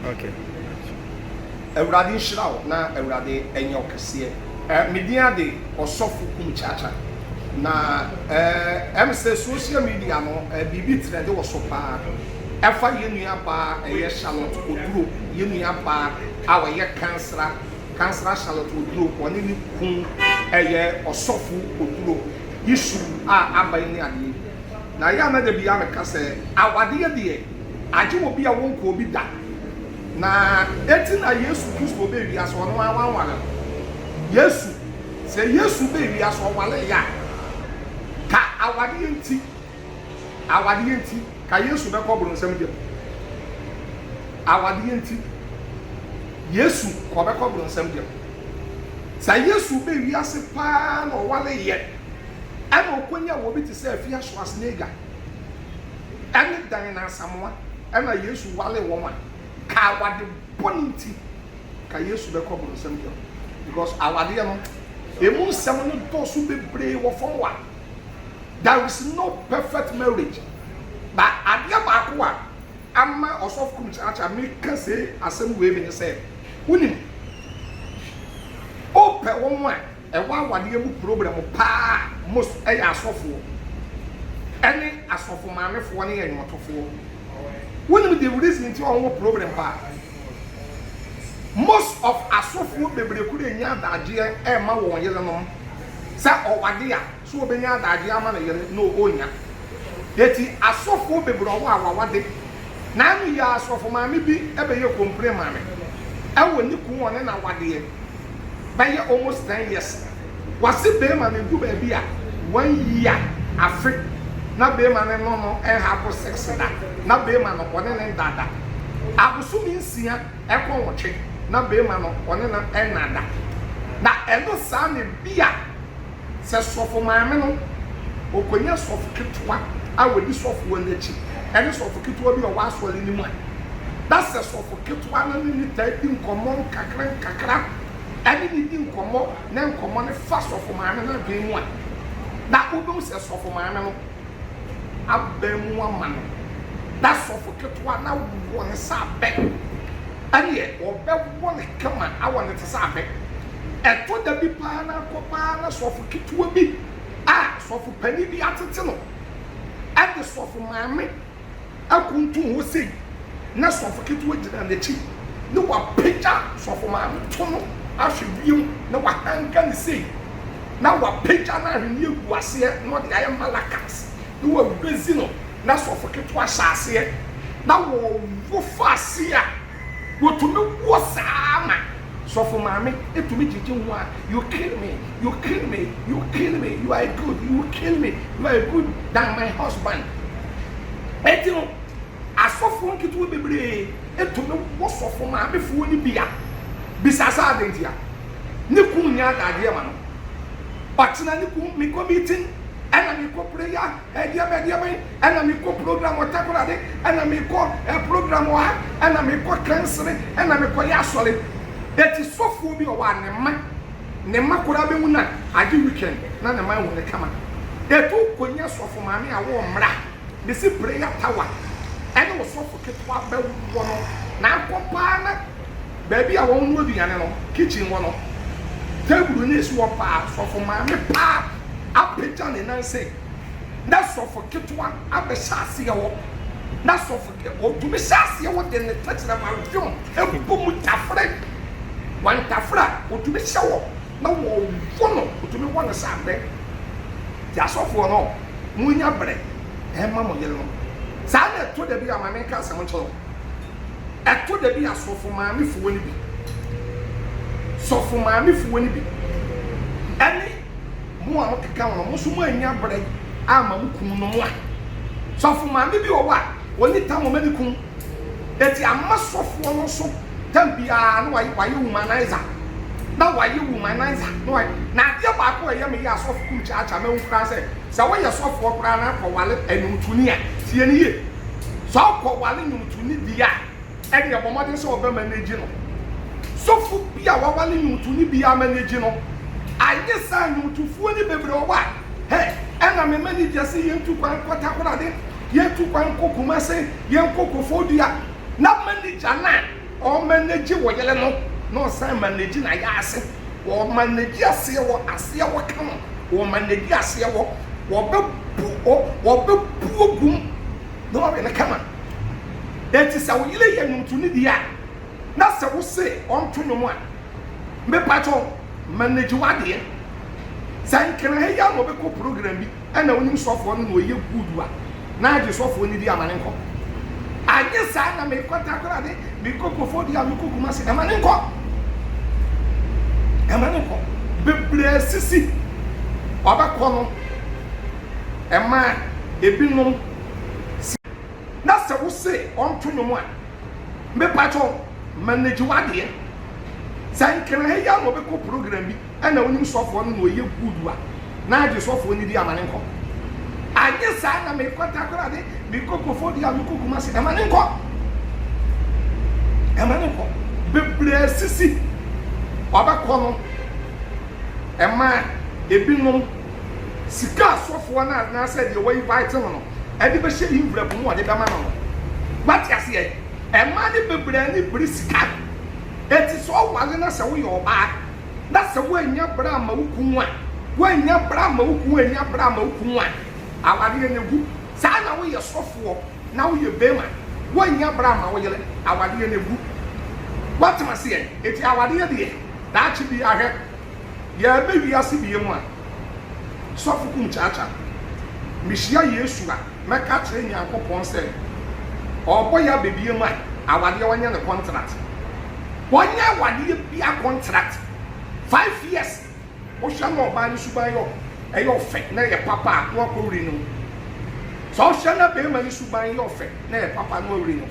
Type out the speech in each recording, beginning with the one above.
Okay. Everybody shroud na everybody enyo kese. Media de osofu Kumchacha. Na say social media no bibi trend wo so pa. Efa yenua ba Charlotte Oduro, yenua ba awa ye cancer Charlotte Oduro woni ni kun osofu Oduro issue abai ni ade. Na ya na de bia me ka say awade de aje wo bia won ko bi da. Na eti na Yesu Kristo be wi aso no anwanwala. Yesu say Yesu be wi aso wale ya. Ka awade enti ka Yesu be ko bro nsem dem. Awade enti Yesu ko be ko bro nsem dem. Say Yesu be wi ase pa no wale ye. Ana okonya wo bi ti say afia so asnega. Ani dan na samoa. Ana Yesu wale wo ma. Ka awade boniti ka Yesu be ko bro nsem dem. Because awade no emu nsem no do so bebre wo fon wa. There is no perfect marriage. But adia baako a ama osof Kumchacha me ka say asem we be say unim ope won a e wa awade mu problem pa most e asofo any asofo maamefo ne yenwotofo unim the reason nti on problem pa most of asofo bebre ku de nya daje e ma won yele no sa owade a so obenya daje ama na yele no onya yeti asofo bebro wa awade na anu ya asofo maame bi ebe ye complain maame ewo ni ku won na wade by almost 10 years wasi be maame du ba bi a 1 year afi na be maame no e have sex da na be maame won ne dada abusu mi nsia e ko wotwe na be maame won na nada na eno sa ne bia se sofo maame no okonya sofo ketwa awedi sofo wanachi ene sofo ketwa bi o wasole ni mu that's a sofo ketwa na ni type nkomo kakra ene ni di nkomo na nkomo ne fa sofo maame na be mu a na obum se sofo maame no abemu amano that sofo ketwa na wo ne sa be ene obebo ne kama awon ne sa be eto da bi pa na ko pa na sofo ketwa bi sofo pani bi atete no at the sofo maame akuntu ho sei na sofo ketwa gina na chi no wa picture sofo maame to no ahwebiu na wa hanga ne sei na wa picture na hwene egu ase no de aye malakas no wa bezi no na sofo ketwa hyase na wo fase a wo to me wo sama sofo maame etumi jiji ho a you kill me you are good you kill me you are good than my husband etino asofo nkitu bebre etumi wo sofo maame fu ni bia bisasa adentia ne kunya adade ma no otina ne ku mi committee ana mi ko prayer dia me ana mi ko program otakorade ana mi ko program wa ana mi ko counseling ana mi ko yasole that is so for me or ne ma kura be mu na agi weekend na ne ma hu ne kama etu konya so for mame a wo mra ne si prayer tower ene wo so for ketwa be wo no na akopa na baby a wo nu aduane no kitchen wo no table ni esi wo pa so for mame pa apeja ne nan say na so for ketwa abe shase wo na so for o tu be shase wo de ne touch na ma film e bo mu tafre one tafra otumi hyewo na wo wono otumi wona sabe ya sofo no munya bre e ma mo yele no sa na to da bi amane ka asem ncho e to da bi asofo maame fu woni bi sofo maame fu woni bi ani mu a mokeka wono mo so mu anya bre ama mo kun no mo a sofo maame bi wo wa woni tamo mani kun eti amma sofo no so tambia no why humanizer na why humanizer no why na dia ba ko ye me ya sof Kumchacha me nkra se wo ye sof wo kra na ko wale enumtuni a tie ni ye so ko wale enumtuni dia e de bomodin se oba manage no sofu bia wa wale enumtuni bia manage no anye sa enumtufuo ni bebre wa he ena me manage se ye ntu kwan kota kora de ye ntu kwan kokuma se ye nkokofo dia na manager na o manage wo yele no san manage na ya ase wo manage ase wo kan wo manage ase wo be ogum no be na kama eti sa wo yele ye ntu ni dia na se wo se on to no mo a me pato manage wade san kana he ya no be ko program bi ana wonim sofo no ye good wa na age sofo ni di amane nko anye sa na me kwata kora de me kokofo di am kokuma se amane nko bebre sisi obakọ no ema ebinom na se wo se on to no mo a me pato manage wade san kana he ya no be ko program bi ana wonim sofo no ye good wa na age sofo ni di amane nko anye sa na me kwata kora de me kokofo di am kokuma se amane nko bebre sisi obakọ no ema ebinom sika sofo na say the way invite no e be she invite mo de be ma no what ya say ema de bebre ni bri sika eti so wale na se wo yo ba na se wo anya bra ma wuku a wo anya bra ma wuku a awade ne gu sa na wo ye sofo na wo ye bema wo anya bra ma wo yele awade ne gu what ma say eti awade de da chi bi ahe ya be wi ase bi mu a sofu Kumchacha mishia Yesu a meka kire nyankopon se obo ya bebie mu a awade wanya ne contract wanya awade bia contract 5 years o sha no ba ni suban yo eyo fe na ye papa no ko ri no so sha na be ma ni suban yo fe na ye papa no ri no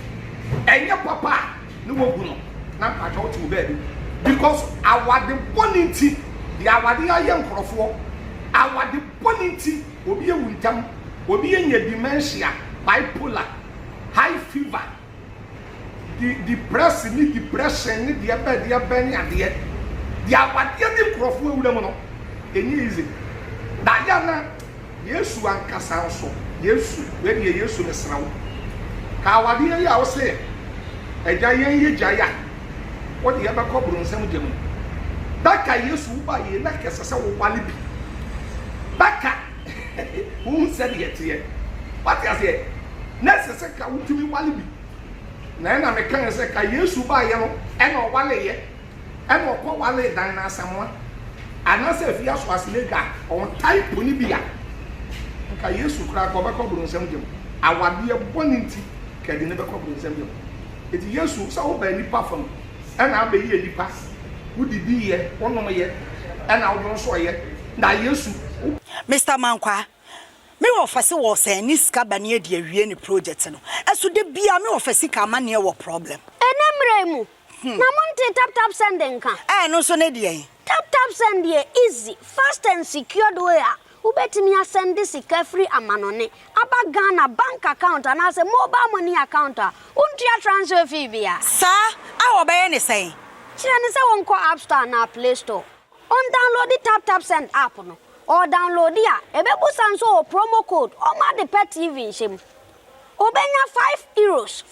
enye papa ni wo gu no na pa cho ti be because awade bonity the awade aye nkrofo awade bonity obi ewuntam obi enya dementia bipolar high fever the depression ni the ebe ade the awade ni nkrofo ewura mo no enye easy da ya na Yesu ankasa so Yesu we de Yesu ne srawo ka awade ya wo se eja ye jaya what the ever cobble and some gem. Baka Yesu ba ye na kesa wo wale bi. Baka who said yet here. What you say? Nese se ka wutumi wale bi. Na na me kan se ka Yesu ba ye no e no wale ye. E no ko wale dan na asamwa. Ana se fi aso aslega on type ni bia. Ka Yesu kra ko ba cobble and some gem. Awade e boninti ka de ne ba cobble and some gem. Eti Yesu sa wo ba ni perform. And I be here, the pass. Would it be here? One more year, and I will show you. Now, yes, Mr. Mankwa, me officer was saying this cabane de any project. As to the be a me officer come near what problem. And I'm Remu. Namonte tap sending can. No so nedia. Tap send ye easy, fast and secured way. Who bet me a send this free amanone. Aba Ghana bank account and as a mobile money account. Untia transfer fee via. Sir, I will buy anything. Chinese won't call App Store na Play Store. On download the tap send app no. Or download ya. Ebebu sanso promo code. Or ma the pet TV shim. Obenya €5,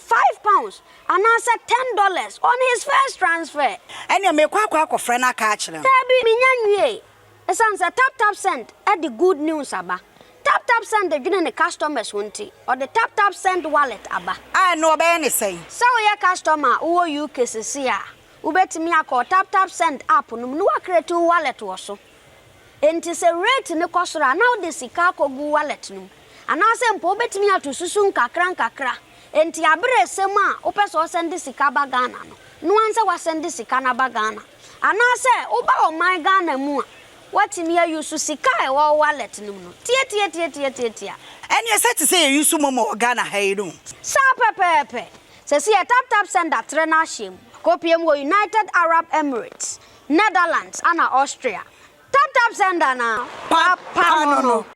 £5, and answer $10 on his first transfer. And you make quack friend a catch them. Tabi minyanwe. Esansa tap send at the good news aba. Tap send the join the customers won't or the tap send wallet aba. I know about anything. So your customer who you cases ubet me a call tap send app no create wallet also. And it's a rate in the costra now the Sikako go wallet no. And I say pobet me to susun kakra. And tiabre sema opes or send the Sikaba Ghana no answer was send the Sikana Bagana. And I say oba my Ghana mu. What in here you sika or wallet no. Tia. And you said to say you sumo Ghana hey no. Sa pepe. Says here tap send that renashim. Copium go United Arab Emirates, Netherlands, and Austria. Tap send now. Papa no.